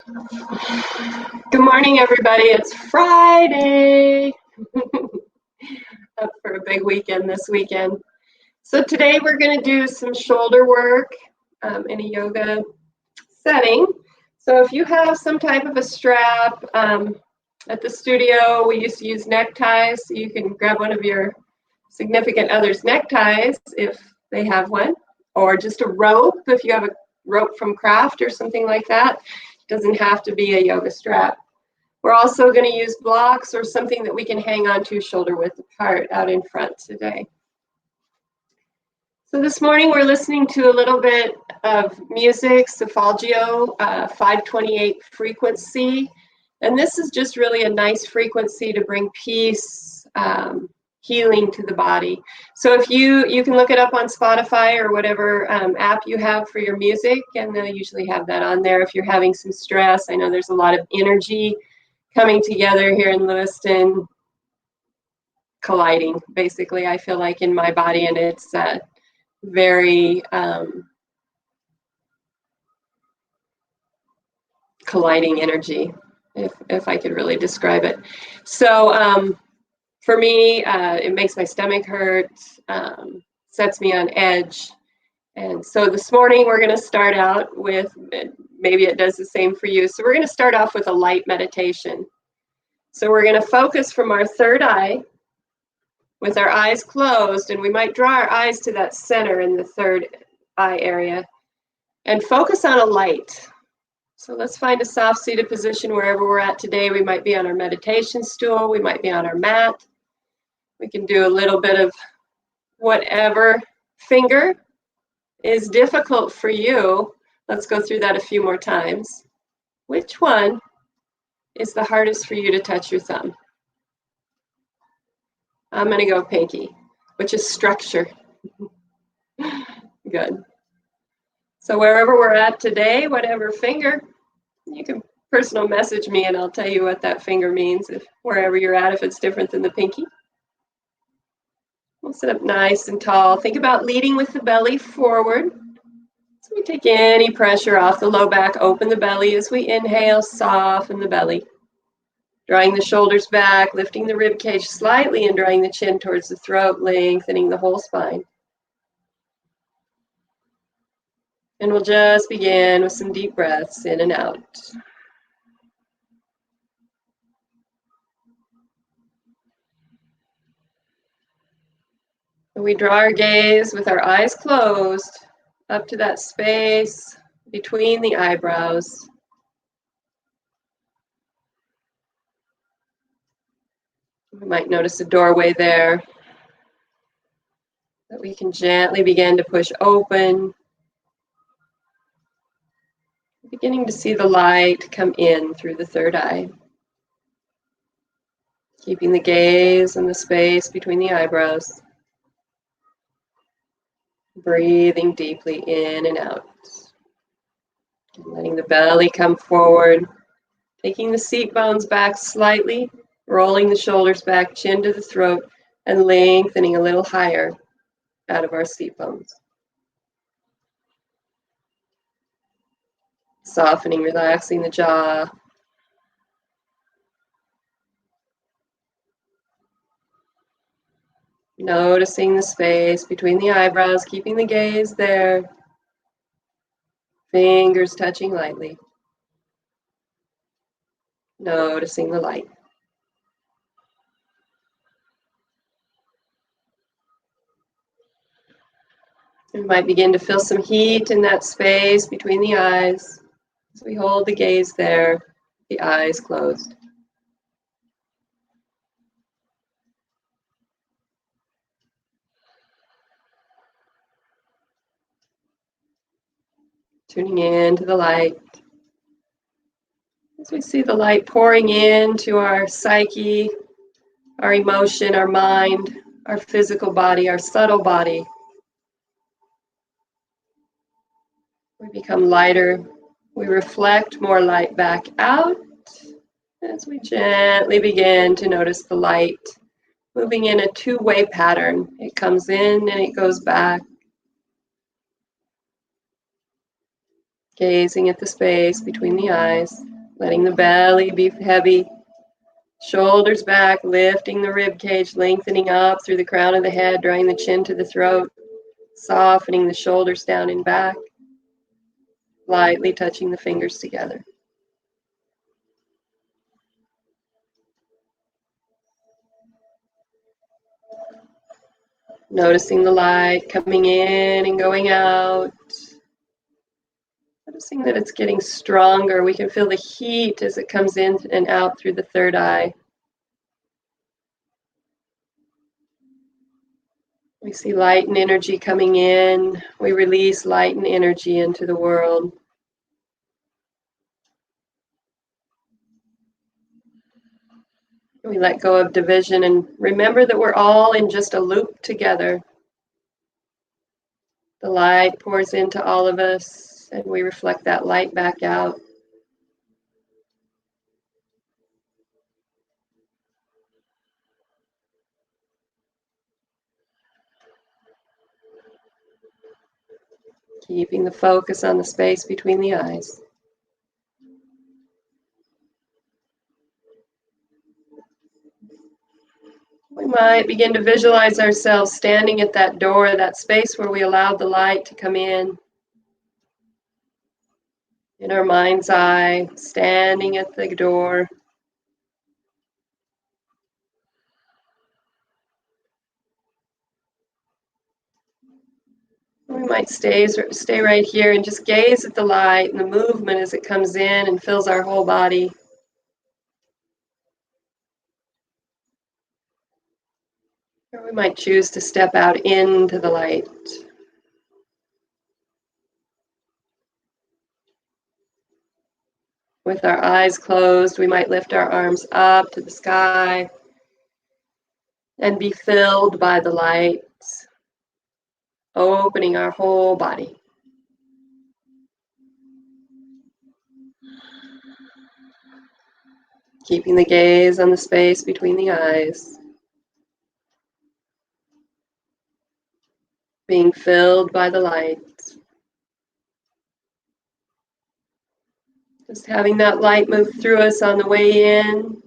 Good morning, everybody. It's Friday. Up for a big weekend this weekend. So today we're going to do some shoulder work in a yoga setting. So if you have some type of a strap at the studio, we used to use neckties. So you can grab one of your significant other's neckties if they have one, or just a rope if you have a rope from craft or something like that. It doesn't have to be a yoga strap. We're also going to use blocks or something that we can hang on to shoulder width apart out in front today. So this morning we're listening to a little bit of music, Solfeggio 528 frequency. And this is just really a nice frequency to bring peace, healing to the body. So if you can look it up on Spotify or whatever app you have for your music, and they'll usually have that on there if you're having some stress. I know there's a lot of energy coming together here in Lewiston, colliding, basically, I feel like in my body, and it's very colliding energy, if I could really describe it. So for me, it makes my stomach hurt, sets me on edge. And so this morning we're going to start out with, maybe it does the same for you. So we're going to start off with a light meditation. So we're going to focus from our third eye with our eyes closed, and we might draw our eyes to that center in the third eye area and focus on a light. So let's find a soft seated position wherever we're at today. We might be on our meditation stool, we might be on our mat. We can do a little bit of whatever finger is difficult for you. Let's go through that a few more times. Which one is the hardest for you to touch your thumb? I'm going to go pinky, which is structure. Good. So wherever we're at today, whatever finger, you can personal message me and I'll tell you what that finger means, if wherever you're at, if it's different than the pinky. We'll sit up nice and tall. Think about leading with the belly forward. So we take any pressure off the low back, open the belly as we inhale, soften the belly. Drawing the shoulders back, lifting the rib cage slightly and drawing the chin towards the throat, lengthening the whole spine. And we'll just begin with some deep breaths in and out. And we draw our gaze with our eyes closed up to that space between the eyebrows. We might notice a doorway there that we can gently begin to push open. Beginning to see the light come in through the third eye. Keeping the gaze in the space between the eyebrows. Breathing deeply in and out. And letting the belly come forward. Taking the seat bones back slightly. Rolling the shoulders back, chin to the throat, and lengthening a little higher out of our seat bones. Softening, relaxing the jaw. Noticing the space between the eyebrows, keeping the gaze there. Fingers touching lightly. Noticing the light. We might begin to feel some heat in that space between the eyes as we hold the gaze there, the eyes closed. Tuning in to the light. As we see the light pouring into our psyche, our emotion, our mind, our physical body, our subtle body. We become lighter. We reflect more light back out as we gently begin to notice the light moving in a two-way pattern. It comes in and it goes back. Gazing at the space between the eyes. letting the belly be heavy. Shoulders back, lifting the rib cage, lengthening up through the crown of the head, drawing the chin to the throat, softening the shoulders down and back, lightly touching the fingers together. Noticing the light coming in and going out. Noticing that it's getting stronger. We can feel the heat as it comes in and out through the third eye. We see light and energy coming in. We release light and energy into the world. We let go of division and remember that we're all in just a loop together. The light pours into all of us and we reflect that light back out. Keeping the focus on the space between the eyes. We might begin to visualize ourselves standing at that door, that space where we allowed the light to come in our mind's eye, standing at the door. We might stay right here and just gaze at the light and the movement as it comes in and fills our whole body. Or we might choose to step out into the light. With our eyes closed, we might lift our arms up to the sky and be filled by the light, opening our whole body. Keeping the gaze on the space between the eyes. Being filled by the light. Just having that light move through us on the way in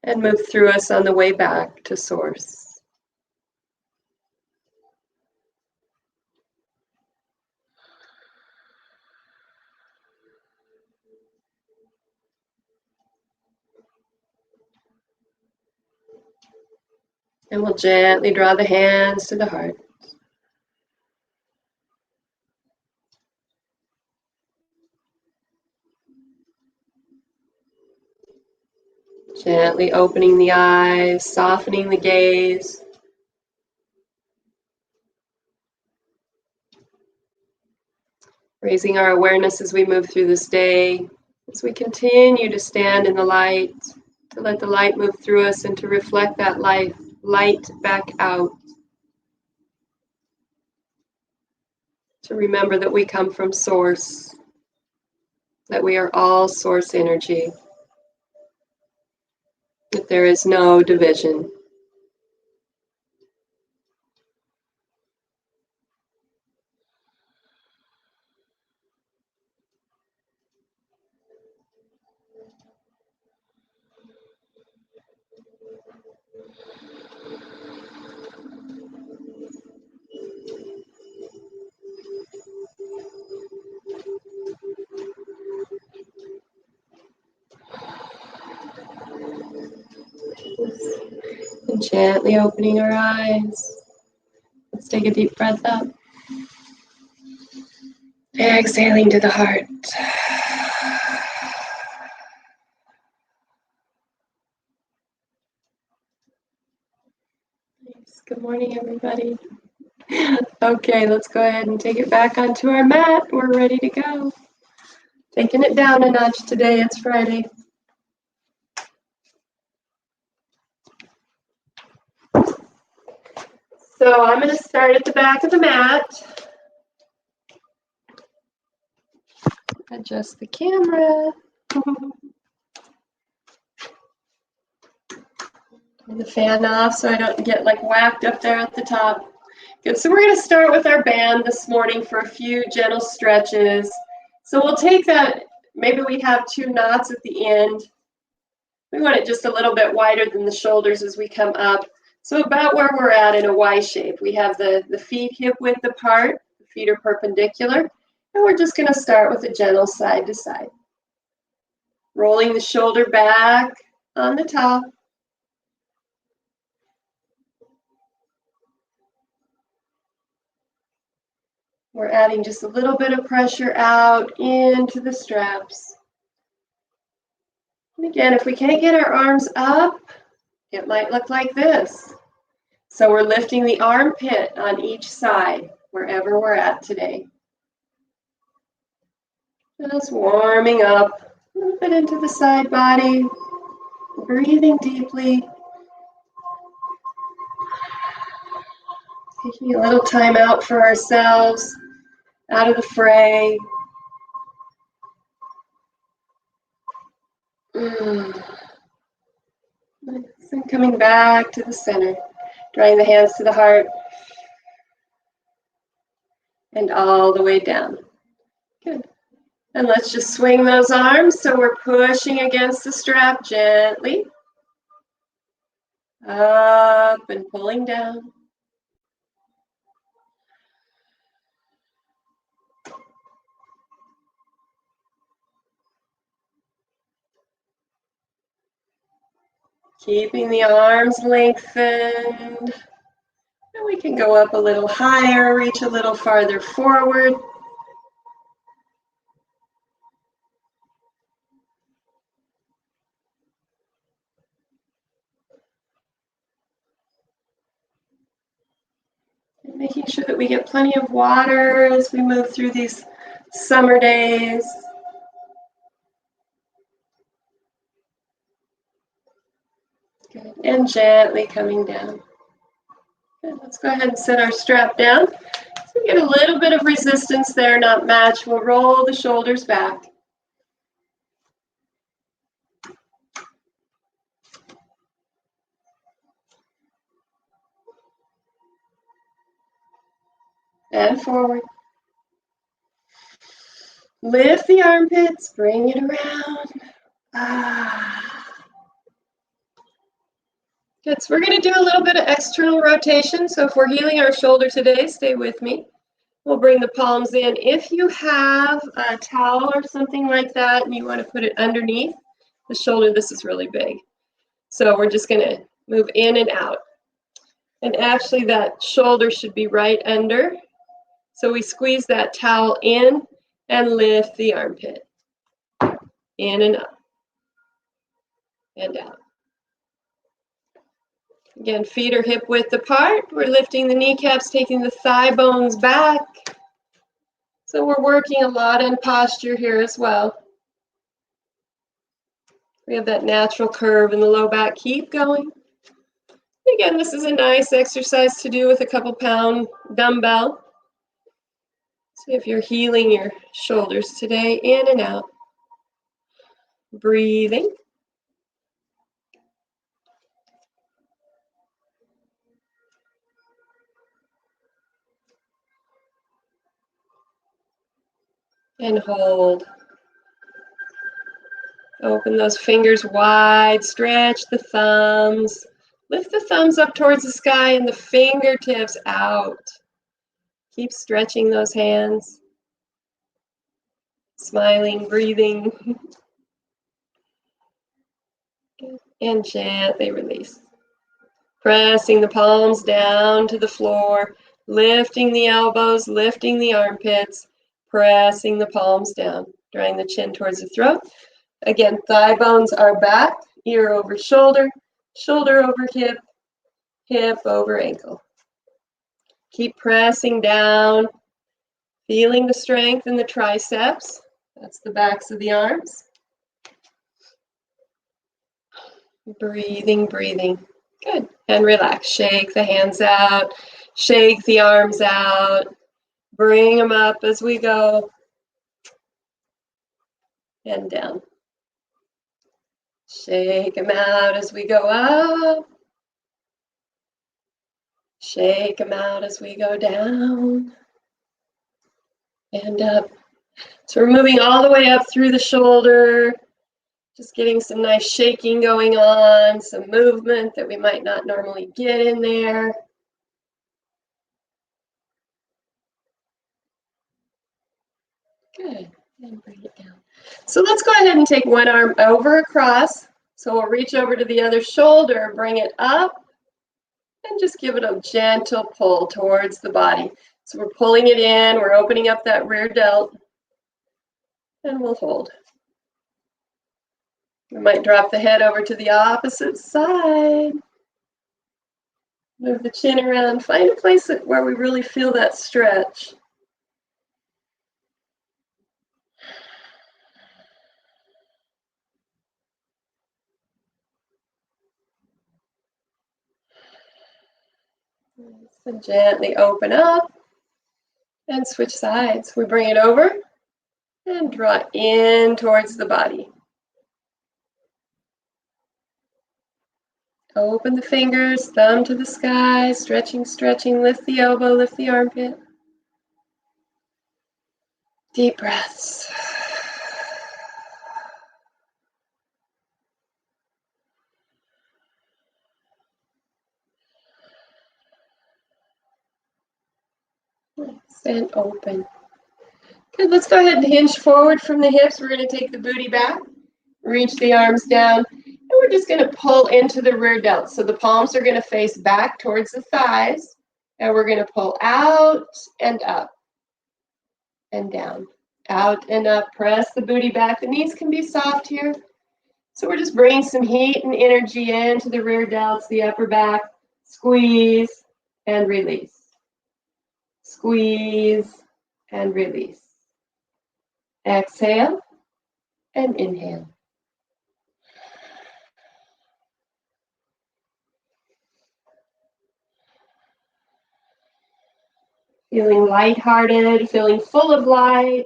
and move through us on the way back to Source. And we'll gently draw the hands to the heart. Gently opening the eyes, softening the gaze. Raising our awareness as we move through this day, as we continue to stand in the light, to let the light move through us and to reflect that light back out. To remember that we come from Source, that we are all Source energy, that there is no division. And gently opening our eyes. Let's take a deep breath up. Exhaling to the heart. Nice. Good morning, everybody. Okay, let's go ahead and take it back onto our mat. We're ready to go. Taking it down a notch today. It's Friday. So I'm going to start at the back of the mat. Adjust the camera. Turn the fan off so I don't get like whacked up there at the top. Good, so we're going to start with our band this morning for a few gentle stretches. So we'll take that maybe we have 2 knots at the end. We want it just a little bit wider than the shoulders as we come up. So about where we're at in a Y shape. We have the feet hip width apart, the feet are perpendicular, and we're just gonna start with a gentle side to side. Rolling the shoulder back on the top. We're adding just a little bit of pressure out into the straps. And again, if we can't get our arms up, it might look like this. So we're lifting the armpit on each side, wherever we're at today. Just warming up a little bit into the side body, breathing deeply. Taking a little time out for ourselves, out of the fray. And coming back to the center, drawing the hands to the heart and all the way down. Good. And let's just swing those arms so we're pushing against the strap gently. Up and pulling down. Keeping the arms lengthened. And we can go up a little higher, reach a little farther forward. And making sure that we get plenty of water as we move through these summer days. Good. And gently coming down. Good. Let's go ahead and set our strap down. So we get a little bit of resistance there, not much. We'll roll the shoulders back. And forward. Lift the armpits, bring it around. Good, so we're going to do a little bit of external rotation. So if we're healing our shoulder today, stay with me. We'll bring the palms in. If you have a towel or something like that and you want to put it underneath the shoulder, this is really big. So we're just going to move in and out. And actually that shoulder should be right under. So we squeeze that towel in and lift the armpit. In and up. And out. Again, feet are hip width apart. We're lifting the kneecaps, taking the thigh bones back. So we're working a lot on posture here as well. We have that natural curve in the low back. Keep going. Again, this is a nice exercise to do with a couple pound dumbbell. See if you're healing your shoulders today, in and out. Breathing. And hold. Open those fingers wide, stretch the thumbs. Lift the thumbs up towards the sky and the fingertips out. Keep stretching those hands. Smiling, breathing. And gently release. Pressing the palms down to the floor, lifting the elbows, lifting the armpits, pressing the palms down, drawing the chin towards the throat. Again, thigh bones are back, ear over shoulder, shoulder over hip, hip over ankle. Keep pressing down, feeling the strength in the triceps. That's the backs of the arms. Breathing, breathing. Good. And relax. Shake the hands out. Shake the arms out. Bring them up as we go. And down. Shake them out as we go up. Shake them out as we go down. And up. So we're moving all the way up through the shoulder, just getting some nice shaking going on, some movement that we might not normally get in there. Good, and bring it down. So let's go ahead and take one arm over across. So we'll reach over to the other shoulder, bring it up, and just give it a gentle pull towards the body. So we're pulling it in, we're opening up that rear delt, and we'll hold. We might drop the head over to the opposite side. Move the chin around, find a place where we really feel that stretch. So gently open up and switch sides. We bring it over and draw in towards the body. Open the fingers, thumb to the sky, stretching, stretching, lift the elbow, lift the armpit. Deep breaths. And open. Good, let's go ahead and hinge forward from the hips. We're going to take the booty back, reach the arms down, and we're just going to pull into the rear delt. So the palms are going to face back towards the thighs, and we're going to pull out and up and down, out and up. Press the booty back. The knees can be soft here. So we're just bringing some heat and energy into the rear delts, the upper back. Squeeze and release. Squeeze and release. Exhale and inhale. Feeling lighthearted, feeling full of light,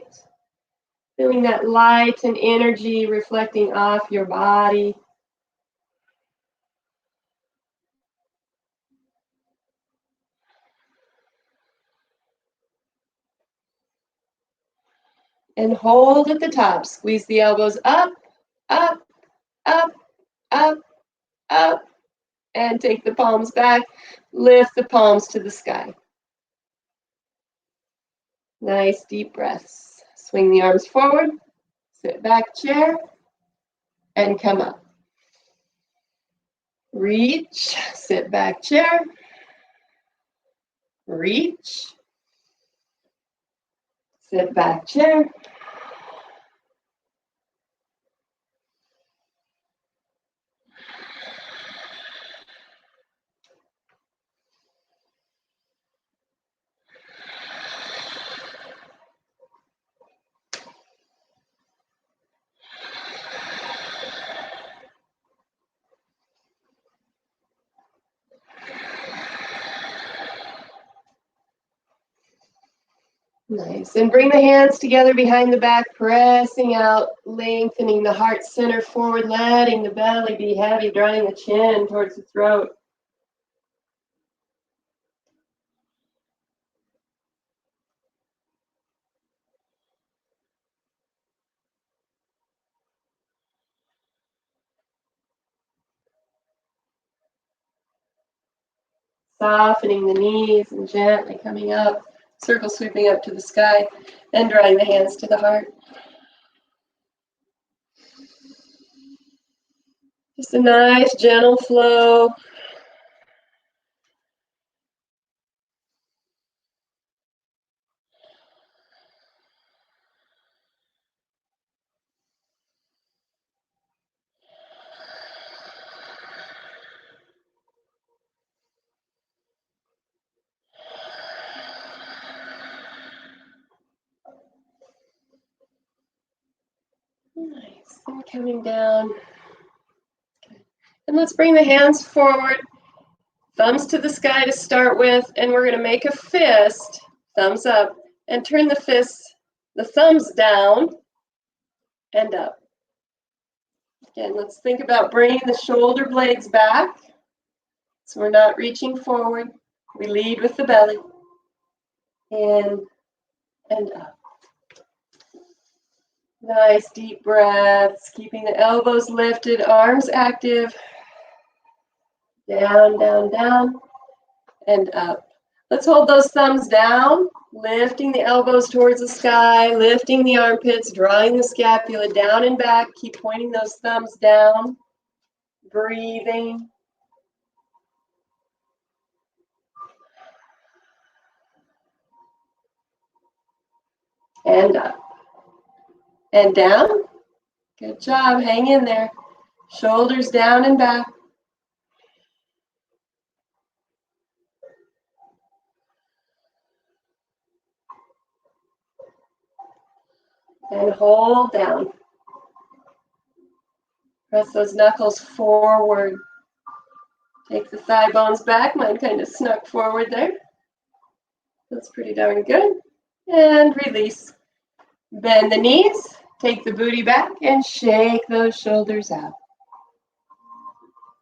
feeling that light and energy reflecting off your body. And hold at the top. Squeeze the elbows up, up, up, up, up. And take the palms back. Lift the palms to the sky. Nice deep breaths. Swing the arms forward. Sit back chair. And come up. Reach. Sit back chair. Reach. Sit back chair. Nice. And bring the hands together behind the back, pressing out, lengthening the heart center forward, letting the belly be heavy, drawing the chin towards the throat. Softening the knees and gently coming up, circle sweeping up to the sky, and drawing the hands to the heart. Just a nice, gentle flow. Nice. And coming down. Okay. And let's bring the hands forward, thumbs to the sky to start with, and we're going to make a fist, thumbs up, and turn the fists, the thumbs down and up. Again, let's think about bringing the shoulder blades back. So we're not reaching forward. We lead with the belly. In and up. Nice deep breaths, keeping the elbows lifted, arms active. Down, down, down, and up. Let's hold those thumbs down, lifting the elbows towards the sky, lifting the armpits, drawing the scapula down and back. Keep pointing those thumbs down, breathing. And up. And down. Good job. Hang in there. Shoulders down and back. And hold down. Press those knuckles forward. Take the thigh bones back. Mine kind of snuck forward there. That's pretty darn good. And release. Bend the knees. Take the booty back and shake those shoulders out.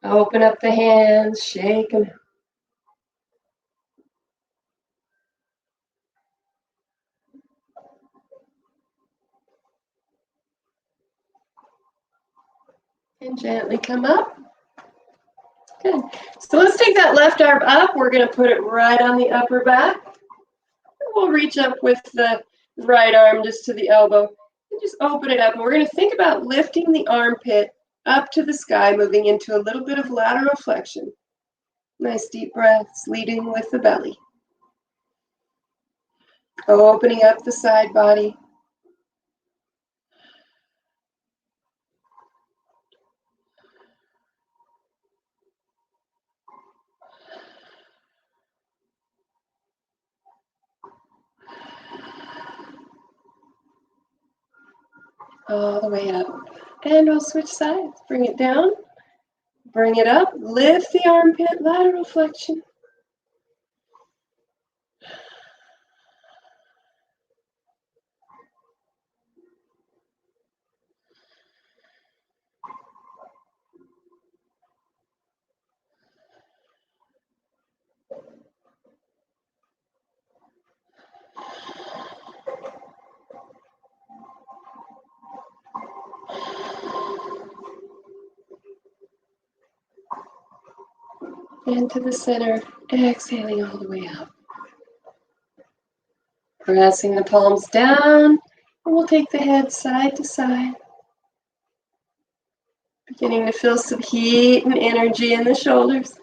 Open up the hands. Shake them. And gently come up. Good. So let's take that left arm up. We're going to put it right on the upper back. We'll reach up with the right arm just to the elbow and just open it up. And we're going to think about lifting the armpit up to the sky, moving into a little bit of lateral flexion. Nice deep breaths, leading with the belly. Opening up the side body. All the way up. And we'll switch sides. Bring it down. Bring it up. Lift the armpit, lateral flexion. Into the center, exhaling all the way up. Pressing the palms down, and we'll take the head side to side. Beginning to feel some heat and energy in the shoulders.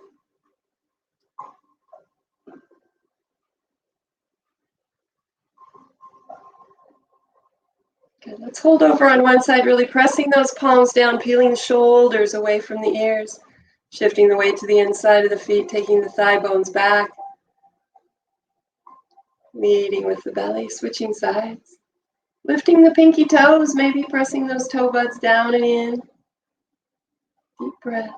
Good. Let's hold over on one side, really pressing those palms down, peeling the shoulders away from the ears. Shifting the weight to the inside of the feet, taking the thigh bones back. Leading with the belly, switching sides. Lifting the pinky toes, maybe pressing those toe buds down and in. Deep breaths.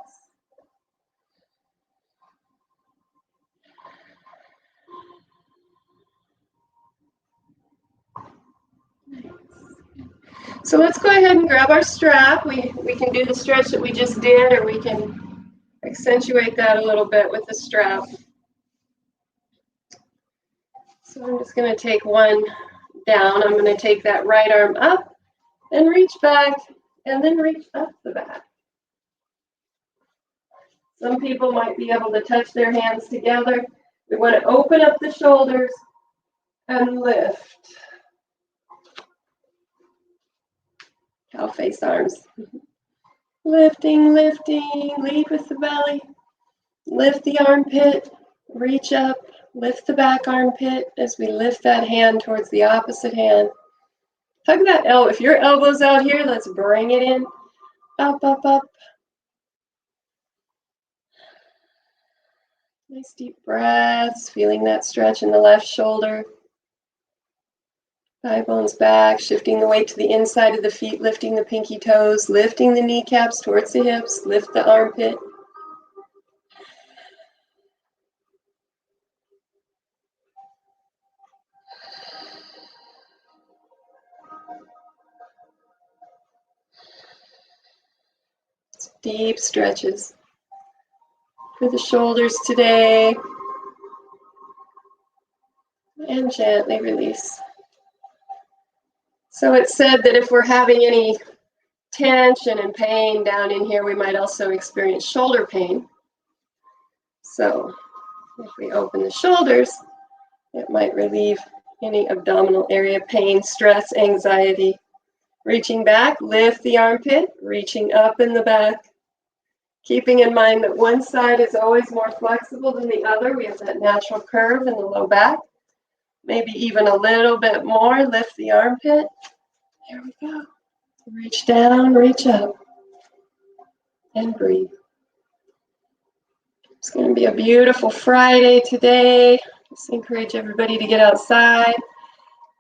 Nice. So let's go ahead and grab our strap. We can do the stretch that we just did, or we can accentuate that a little bit with the strap. So I'm just going to take one down. I'm going to take that right arm up and reach back, and then reach up the back. Some people might be able to touch their hands together. We want to open up the shoulders and lift. Cow face arms. Lifting, lifting, lead with the belly. Lift the armpit, reach up, lift the back armpit as we lift that hand towards the opposite hand. Hug that elbow. If your elbow's out here, let's bring it in. Up, up, up. Nice deep breaths, feeling that stretch in the left shoulder. Thigh bones back, shifting the weight to the inside of the feet, lifting the pinky toes, lifting the kneecaps towards the hips, lift the armpit. Deep stretches for the shoulders today. And gently release. So it's said that if we're having any tension and pain down in here, we might also experience shoulder pain. So if we open the shoulders, it might relieve any abdominal area pain, stress, anxiety. Reaching back, lift the armpit, reaching up in the back. Keeping in mind that one side is always more flexible than the other. We have that natural curve in the low back. Maybe even a little bit more. Lift the armpit. Here we go. Reach down, reach up, and breathe. It's going to be a beautiful Friday today. Just encourage everybody to get outside.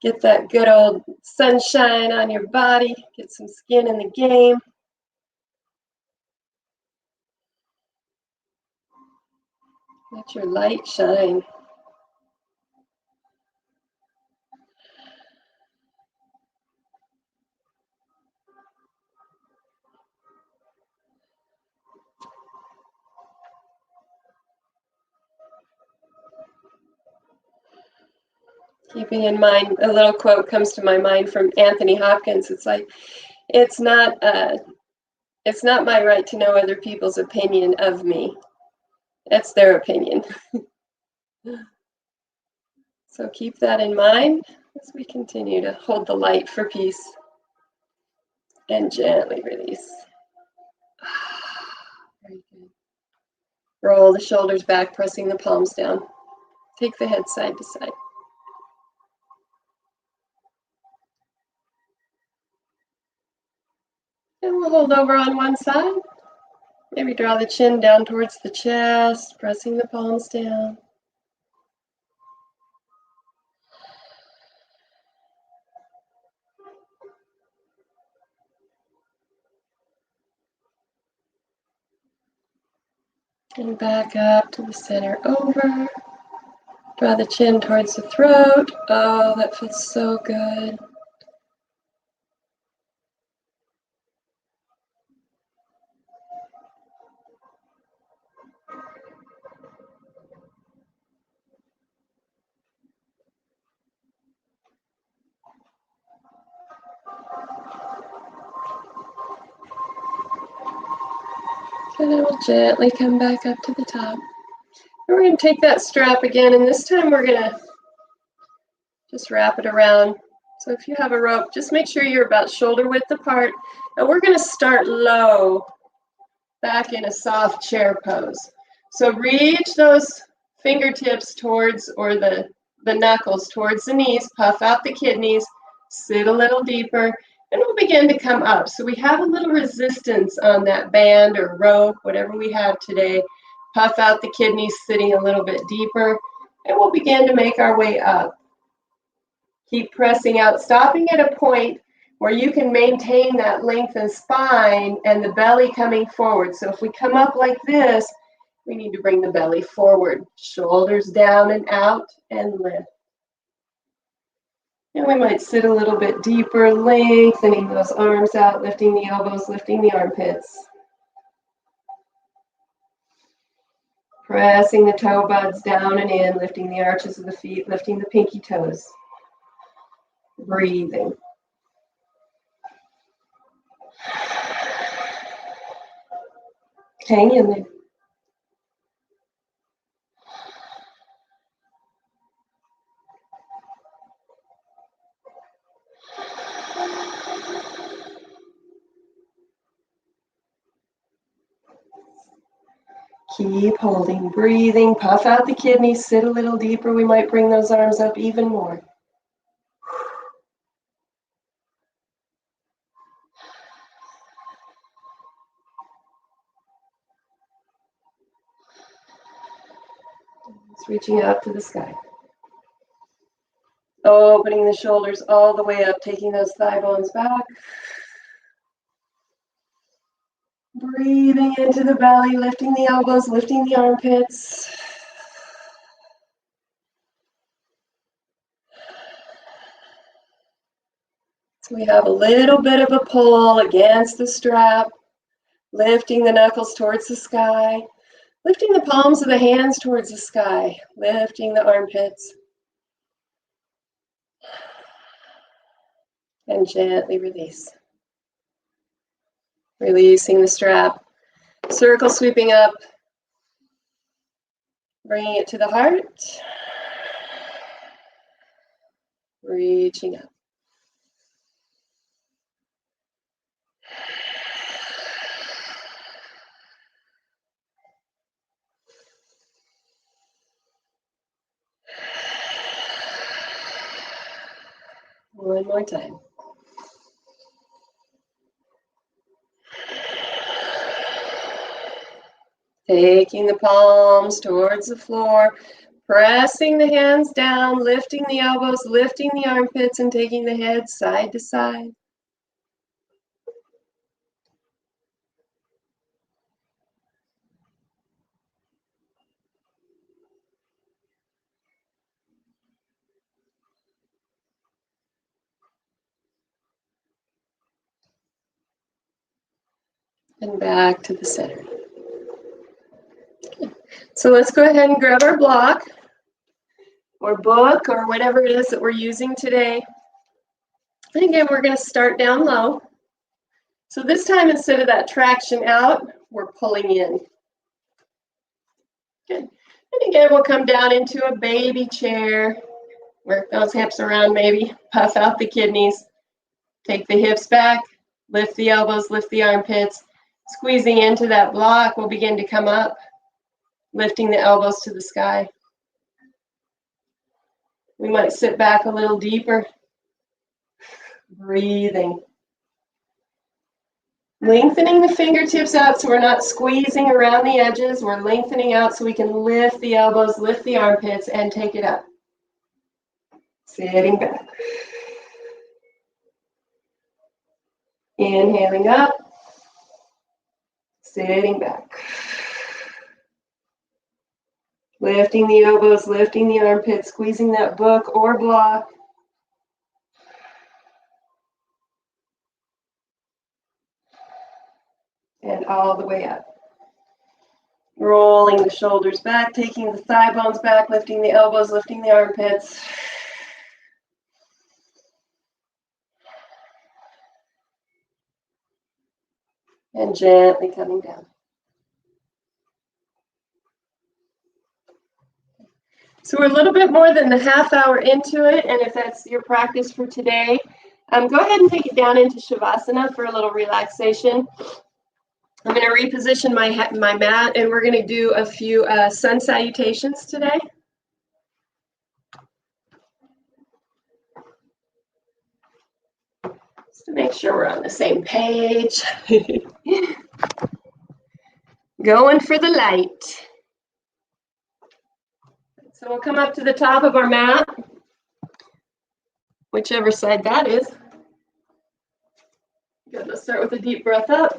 Get that good old sunshine on your body. Get some skin in the game. Let your light shine. Keeping in mind, a little quote comes to my mind from Anthony Hopkins. It's like, it's not my right to know other people's opinion of me. That's their opinion. So keep that in mind as we continue to hold the light for peace and gently release. Very good. Roll the shoulders back, pressing the palms down. Take the head side to side. And we'll hold over on one side. Maybe draw the chin down towards the chest, pressing the palms down. And back up to the center over. Draw the chin towards the throat. Oh, that feels so good. And I will gently come back up to the top. And we're going to take that strap again, and this time we're going to just wrap it around. So if you have a rope, just make sure you're about shoulder width apart. And we're going to start low, back in a soft chair pose. So reach those fingertips towards, or the knuckles towards the knees, puff out the kidneys, sit a little deeper, and we'll begin to come up. So we have a little resistance on that band or rope, whatever we have today. Puff out the kidneys, sitting a little bit deeper, and we'll begin to make our way up. Keep pressing out, stopping at a point where you can maintain that lengthened spine and the belly coming forward. So if we come up like this, we need to bring the belly forward. Shoulders down and out, and lift. And we might sit a little bit deeper, lengthening those arms out, lifting the elbows, lifting the armpits. Pressing the toe buds down and in, lifting the arches of the feet, lifting the pinky toes. Breathing. Hang in there. Keep holding, breathing, puff out the kidneys, sit a little deeper. We might bring those arms up even more. It's reaching out to the sky. Opening the shoulders all the way up, taking those thigh bones back. Breathing into the belly, lifting the elbows, lifting the armpits. So we have a little bit of a pull against the strap, lifting the knuckles towards the sky, lifting the palms of the hands towards the sky, lifting the armpits. And gently release. Releasing the strap. Circle sweeping up. Bringing it to the heart. Reaching up. One more time. Taking the palms towards the floor, pressing the hands down, lifting the elbows, lifting the armpits, and taking the head side to side. And back to the center. So let's go ahead and grab our block or book or whatever it is that we're using today. And again, we're going to start down low. So this time, instead of that traction out, we're pulling in. Good. And again, we'll come down into a baby chair. Work those hips around, maybe puff out the kidneys. Take the hips back, lift the elbows, lift the armpits. Squeezing into that block, we'll begin to come up, lifting the elbows to the sky. We might sit back a little deeper, breathing. Lengthening the fingertips out so we're not squeezing around the edges. We're lengthening out so we can lift the elbows, lift the armpits, and take it up. Sitting back. Inhaling up. Sitting back. Lifting the elbows, lifting the armpits, squeezing that book or block. And all the way up. Rolling the shoulders back, taking the thigh bones back, lifting the elbows, lifting the armpits. And gently coming down. So we're a little bit more than the half hour into it, and if that's your practice for today, go ahead and take it down into Shavasana for a little relaxation. I'm going to reposition my mat, and we're going to do a few sun salutations today. Just to make sure we're on the same page. Going for the light. So we'll come up to the top of our mat, whichever side that is. Good, let's start with a deep breath up.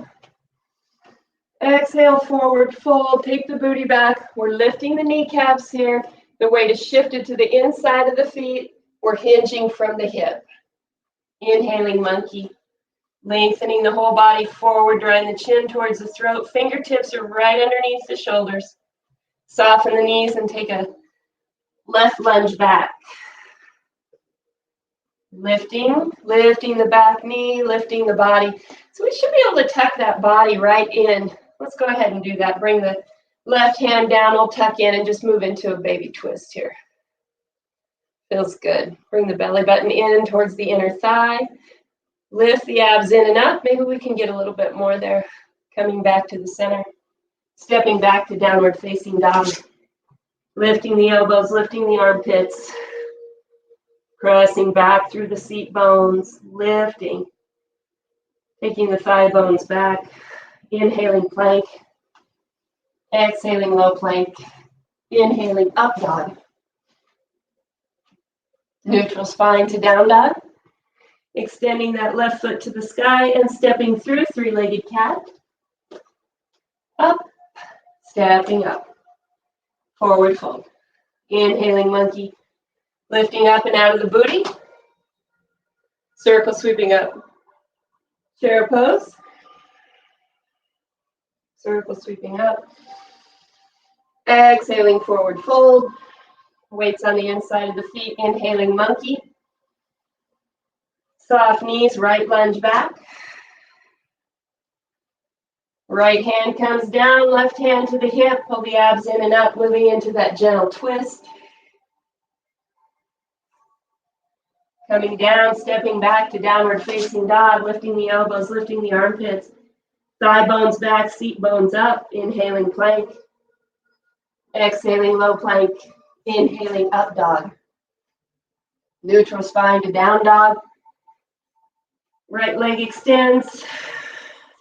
Exhale, forward fold, take the booty back. We're lifting the kneecaps here. The weight is shifted to the inside of the feet. We're hinging from the hip. Inhaling monkey. Lengthening the whole body forward, drawing the chin towards the throat. Fingertips are right underneath the shoulders. Soften the knees and take a left lunge back. Lifting the back knee, lifting the body. So we should be able to tuck that body right in. Let's go ahead and do that. Bring the left hand down, we'll tuck in and just move into a baby twist here. Feels good. Bring the belly button in towards the inner thigh. Lift the abs in and up. Maybe we can get a little bit more there. Coming back to the center. Stepping back to downward facing dog. Lifting the elbows, lifting the armpits. Pressing back through the seat bones. Lifting. Taking the thigh bones back. Inhaling plank. Exhaling low plank. Inhaling up dog. Neutral spine to down dog. Extending that left foot to the sky and stepping through three-legged cat. Up, stepping up. Forward fold. Inhaling monkey. Lifting up and out of the booty. Circle sweeping up. Chair pose. Circle sweeping up. Exhaling forward fold. Weights on the inside of the feet. Inhaling monkey. Soft knees, right lunge back. Right hand comes down, left hand to the hip, pull the abs in and up, moving into that gentle twist. Coming down, stepping back to downward facing dog, lifting the elbows, lifting the armpits, thigh bones back, seat bones up, inhaling plank, exhaling low plank, inhaling up dog. Neutral spine to down dog. Right leg extends,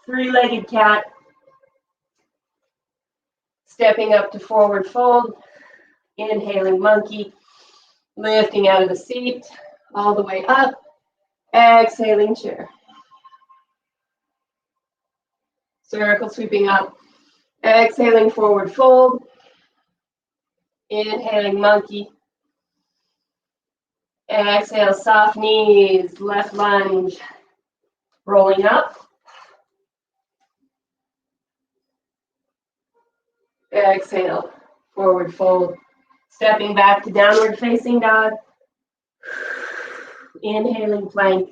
three-legged cat. Stepping up to forward fold, inhaling monkey, lifting out of the seat, all the way up, exhaling chair. Circle sweeping up, exhaling forward fold, inhaling monkey, exhale soft knees, left lunge, rolling up, exhale, forward fold, stepping back to downward facing dog, inhaling plank,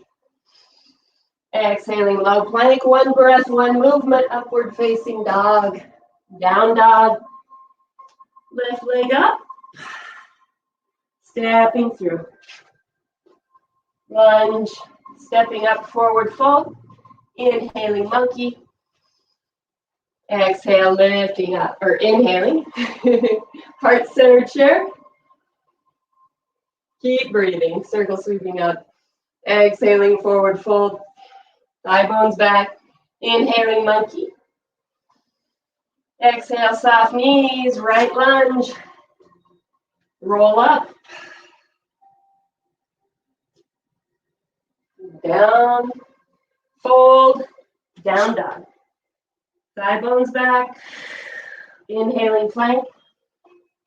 exhaling low plank, one breath, one movement, upward facing dog, down dog, left leg up, stepping through, lunge, stepping up, forward fold, inhaling monkey, exhale, lifting up, or inhaling, heart center chair, keep breathing, circle sweeping up, exhaling, forward fold, thigh bones back, inhaling monkey, exhale, soft knees, right lunge, roll up, down, fold, down dog, thigh bones back, inhaling plank,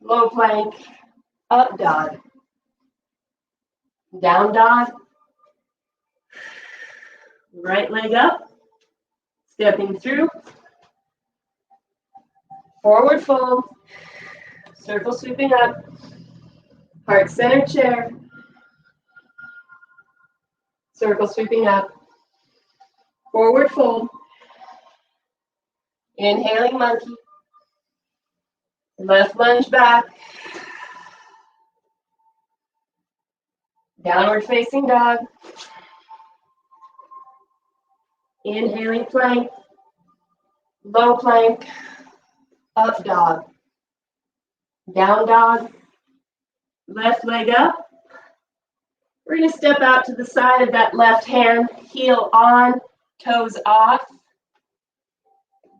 low plank, up dog, down dog, right leg up, stepping through, forward fold, circle sweeping up, heart center chair, circle sweeping up, forward fold, inhaling monkey, left lunge back, downward facing dog, inhaling plank, low plank, up dog, down dog, left leg up. We're going to step out to the side of that left hand, heel on, toes off,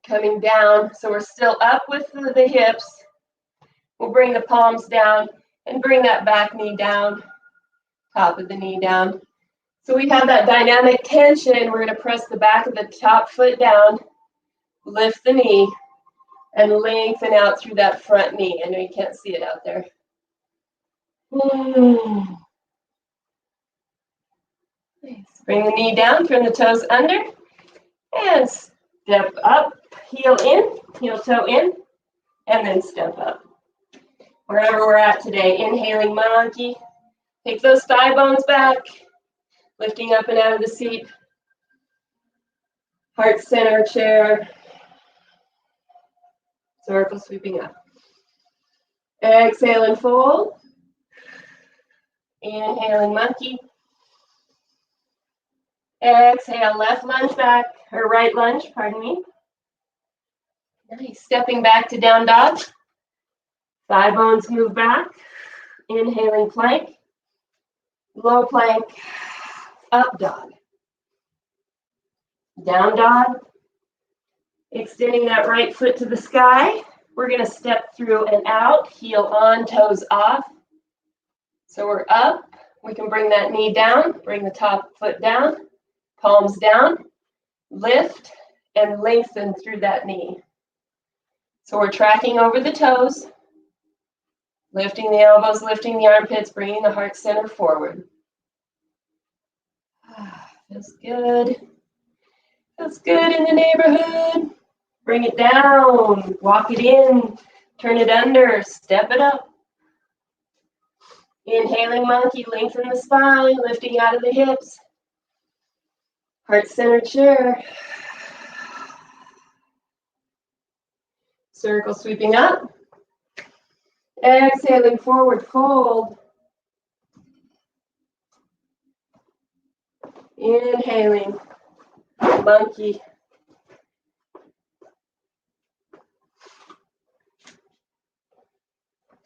coming down. So we're still up with the hips. We'll bring the palms down and bring that back knee down, top of the knee down. So we have that dynamic tension. We're going to press the back of the top foot down, lift the knee, and lengthen out through that front knee. I know you can't see it out there. Nice. Bring the knee down, turn the toes under, and step up, heel in, heel toe in, and then step up. Wherever we're at today, inhaling monkey, take those thigh bones back, lifting up and out of the seat, heart center chair, circle sweeping up. Exhale and fold, inhaling monkey, exhale, left lunge back, or right lunge, pardon me. Nice, stepping back to down dog. Thigh bones move back, inhaling plank, low plank, up dog, down dog, extending that right foot to the sky. We're going to step through and out, heel on, toes off. So we're up, we can bring that knee down, bring the top foot down, palms down, lift, and lengthen through that knee. So we're tracking over the toes, lifting the elbows, lifting the armpits, bringing the heart center forward. Feels good. Feels good in the neighborhood. Bring it down, walk it in, turn it under, step it up. Inhaling monkey, lengthen the spine, lifting out of the hips. Heart-centered chair. Circle sweeping up. Exhaling, forward fold. Inhaling, monkey.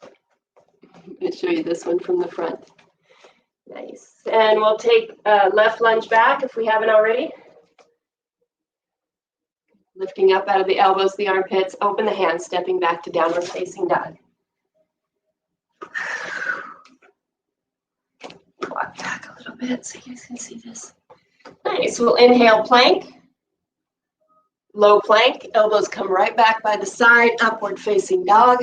I'm going to show you this one from the front. Nice. And we'll take left lunge back if we haven't already. Lifting up out of the elbows, the armpits, open the hands, stepping back to downward facing dog. Walk back a little bit so you guys can see this. Nice. We'll inhale, plank. Low plank, elbows come right back by the side, upward facing dog.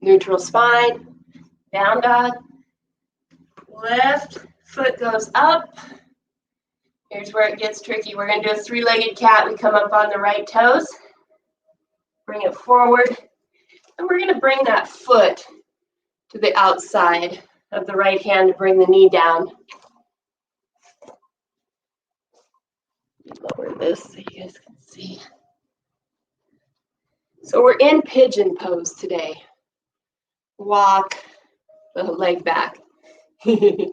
Neutral spine, down dog. Left foot goes up. Here's where it gets tricky. We're going to do a three-legged cat. We come up on the right toes. Bring it forward. And we're going to bring that foot to the outside of the right hand to bring the knee down. Lower this so you guys can see. So we're in pigeon pose today. Walk the leg back. You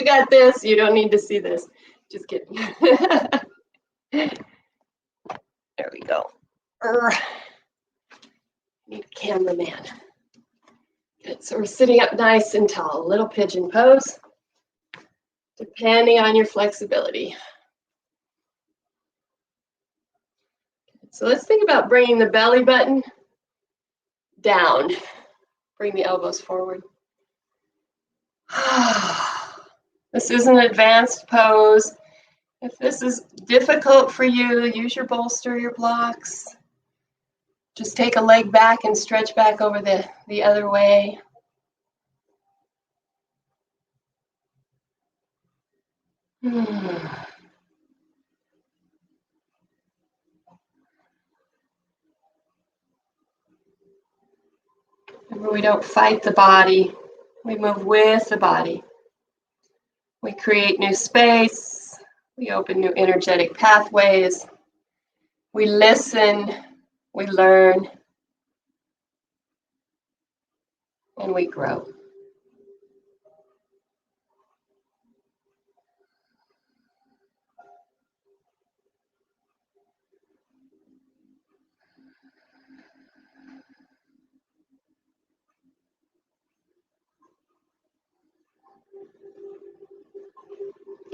got this. You don't need to see this. Just kidding. There we go. Need a cameraman. Good. So we're sitting up nice and tall. Little pigeon pose, depending on your flexibility. So let's think about bringing the belly button down. Bring the elbows forward. This is an advanced pose. If this is difficult for you, use your bolster, your blocks. Just take a leg back and stretch back over the other way. Remember, we don't fight the body. We move with the body. We create new space. We open new energetic pathways. We listen. We learn. And we grow.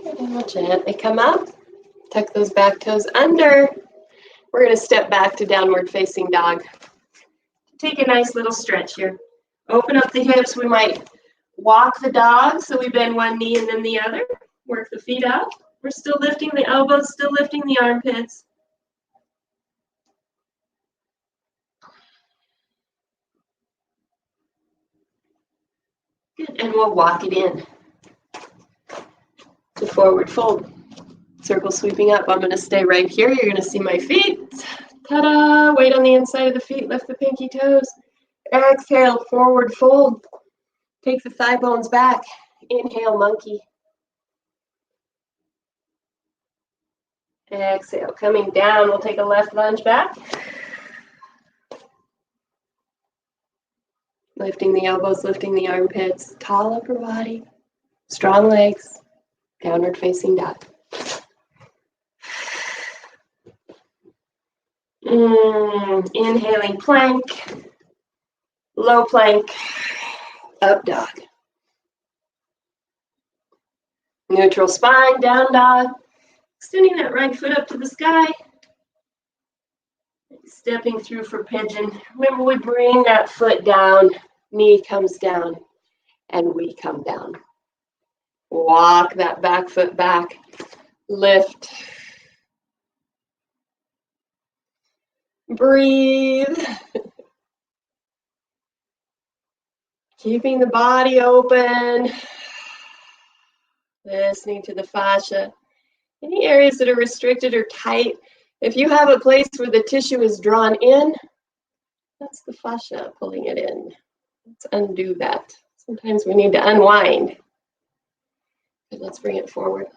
Good, and we'll gently come up. Tuck those back toes under. We're going to step back to downward facing dog. Take a nice little stretch here. Open up the hips. We might walk the dog, so we bend one knee and then the other. Work the feet out. We're still lifting the elbows, still lifting the armpits. Good, and we'll walk it in to forward fold. Circle sweeping up. I'm going to stay right here. You're going to see my feet. Ta-da! Weight on the inside of the feet. Lift the pinky toes. Exhale, forward fold. Take the thigh bones back. Inhale, monkey. Exhale, coming down. We'll take a left lunge back. Lifting the elbows, lifting the armpits. Tall upper body. Strong legs. Downward facing dog. Inhaling plank, low plank, up dog. Neutral spine, down dog. Extending that right foot up to the sky. Stepping through for pigeon. Remember, we bring that foot down, knee comes down, and we come down. Walk that back foot back, lift. Breathe. Keeping the body open. Listening to the fascia. Any areas that are restricted or tight, if you have a place where the tissue is drawn in, that's the fascia pulling it in. Let's undo that. Sometimes we need to unwind. Let's bring it forward.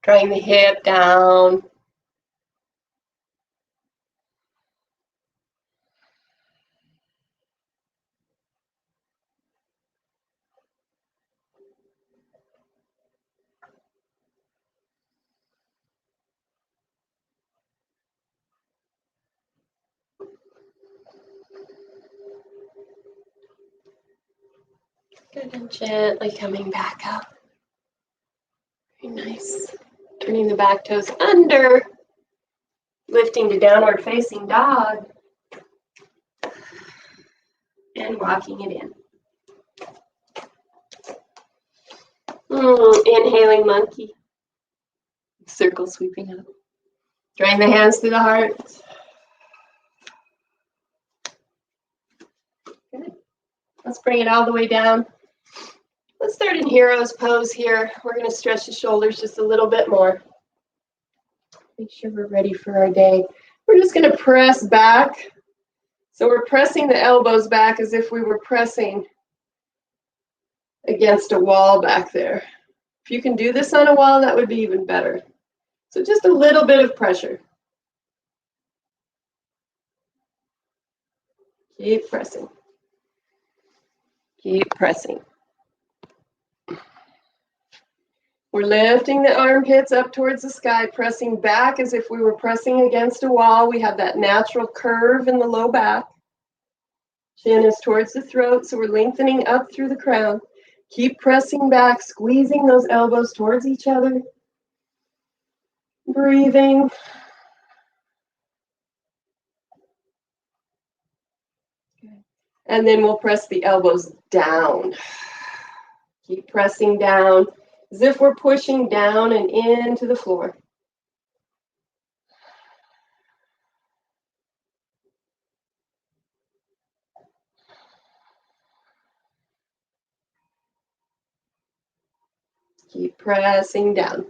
Drawing the hip down. Good, and gently coming back up. Very nice. Turning the back toes under. Lifting to downward facing dog. And walking it in. Inhaling monkey. Circle sweeping up. Drawing the hands through the heart. Good. Let's bring it all the way down. Let's start in hero's pose here. We're going to stretch the shoulders just a little bit more. Make sure we're ready for our day. We're just going to press back. So we're pressing the elbows back as if we were pressing against a wall back there. If you can do this on a wall, that would be even better. So just a little bit of pressure. Keep pressing. Keep pressing. We're lifting the armpits up towards the sky, pressing back as if we were pressing against a wall. We have that natural curve in the low back. Chin is towards the throat, so we're lengthening up through the crown. Keep pressing back, squeezing those elbows towards each other. Breathing. And then we'll press the elbows down. Keep pressing down as if we're pushing down and into the floor. Keep pressing down.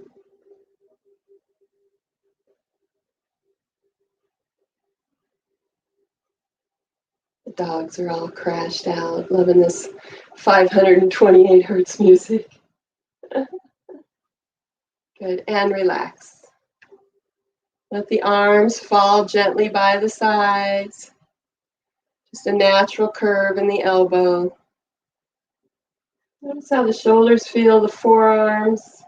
The dogs are all crashed out, loving this 528 hertz music. Good, and relax. Let the arms fall gently by the sides. Just a natural curve in the elbow. Notice how the shoulders feel, the forearms.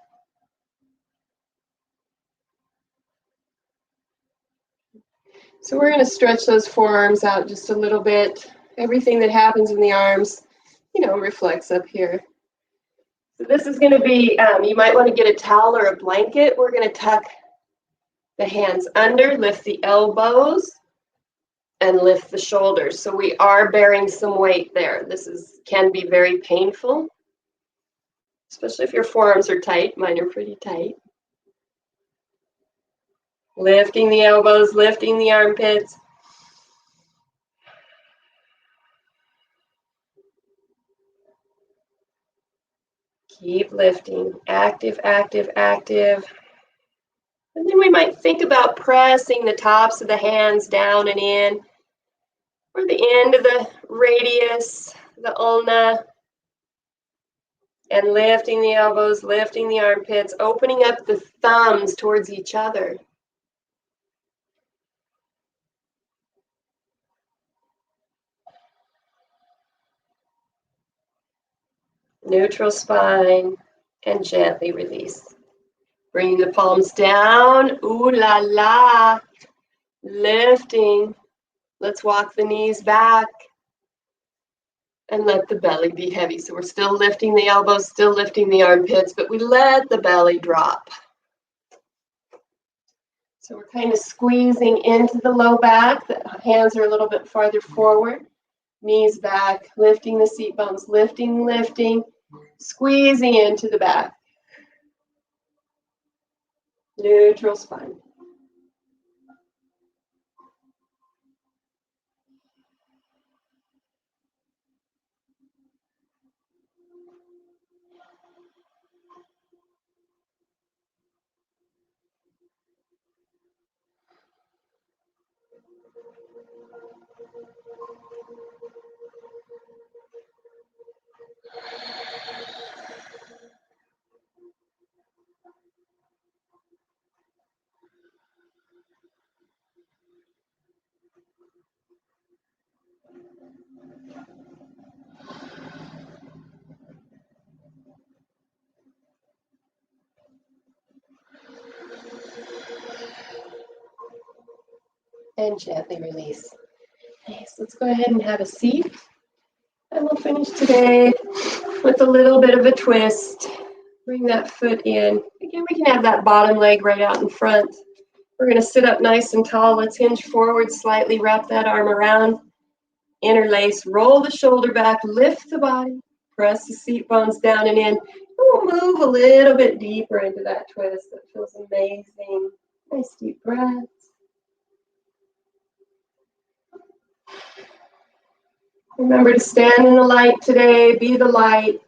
So we're going to stretch those forearms out just a little bit. Everything that happens in the arms, reflects up here. So this is going to be, you might want to get a towel or a blanket. We're going to tuck the hands under, lift the elbows, and lift the shoulders. So we are bearing some weight there. This can be very painful, especially if your forearms are tight. Mine are pretty tight. Lifting the elbows, lifting the armpits. Keep lifting. Active, active, active. And then we might think about pressing the tops of the hands down and in, or the end of the radius, the ulna, and lifting the elbows, lifting the armpits, opening up the thumbs towards each other. Neutral spine, and gently release. Bringing the palms down, ooh la la, lifting. Let's walk the knees back and let the belly be heavy. So we're still lifting the elbows, still lifting the armpits, but we let the belly drop. So we're kind of squeezing into the low back. The hands are a little bit farther forward. Knees back, lifting the seat bones, lifting, lifting, squeezing into the back. Neutral spine. and gently release. Nice. Let's go ahead and have a seat. And we'll finish today with a little bit of a twist. Bring that foot in. Again, we can have that bottom leg right out in front. We're going to sit up nice and tall. Let's hinge forward slightly, wrap that arm around, interlace, roll the shoulder back, lift the body, press the seat bones down and in. We'll move a little bit deeper into that twist. That feels amazing. Nice deep breaths. Remember to stand in the light today, be the light.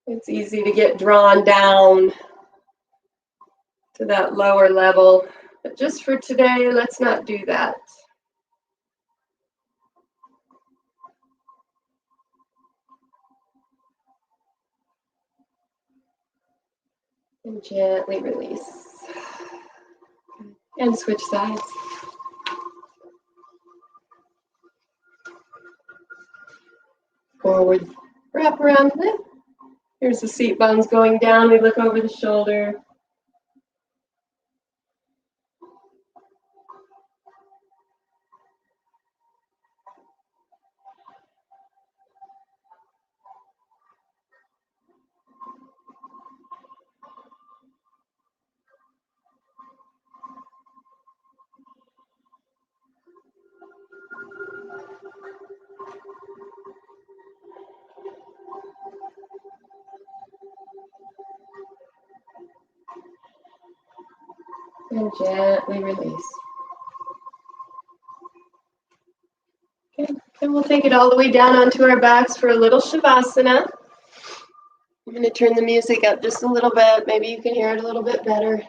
It's easy to get drawn down to that lower level, but just for today, let's not do that. And gently release. And switch sides. Forward, wrap around lift. Here's the seat bones going down. We look over the shoulder. And gently release. Okay, and we'll take it all the way down onto our backs for a little Shavasana. I'm going to turn the music up just a little bit. Maybe you can hear it a little bit better.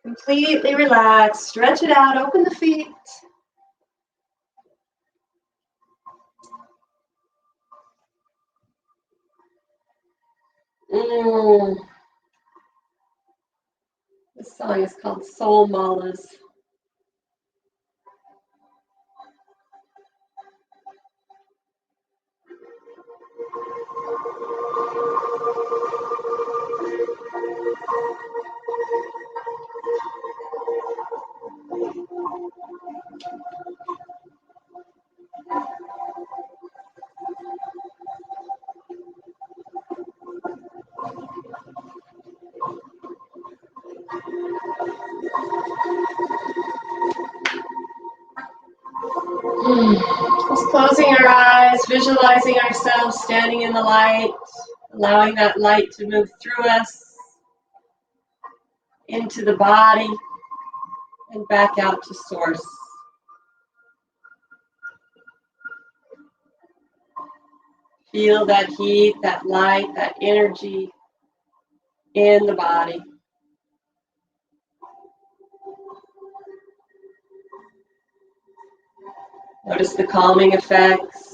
Completely relax. Stretch it out. Open the feet. This song is called Soul Malas. Just closing our eyes, visualizing ourselves standing in the light, allowing that light to move through us, into the body, and back out to source. Feel that heat, that light, that energy in the body. Notice the calming effects.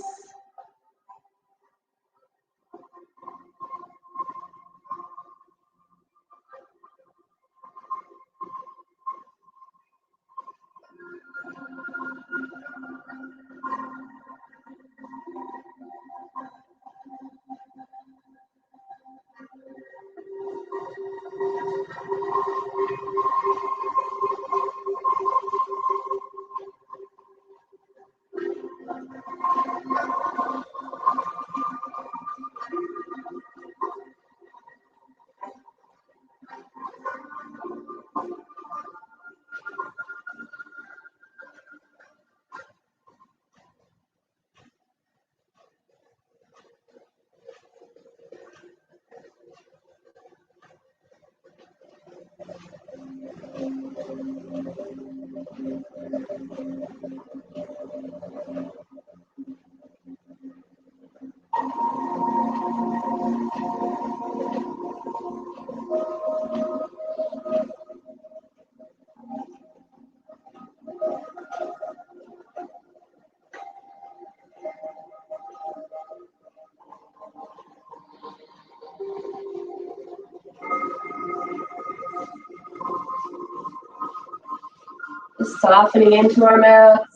Just softening into our mouths.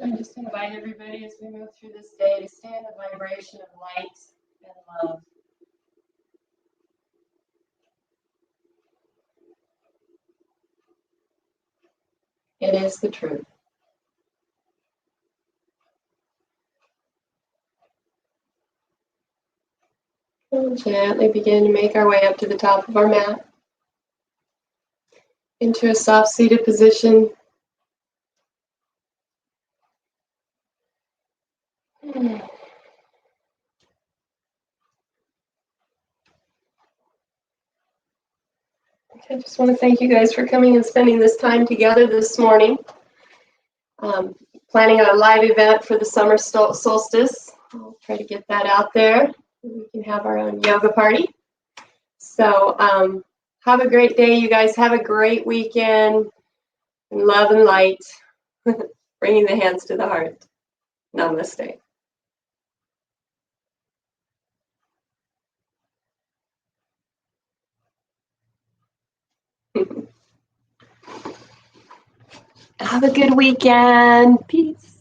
I just invite everybody as we move through this day to stay in the vibration of light and love. It is the truth. We'll gently begin to make our way up to the top of our mat into a soft seated position. I just want to thank you guys for coming and spending this time together this morning. Planning a live event for the summer solstice. I'll try to get that out there. We can have our own yoga party. So have a great day, you guys. Have a great weekend. And love and light. Bringing the hands to the heart. Namaste. Have a good weekend. Peace.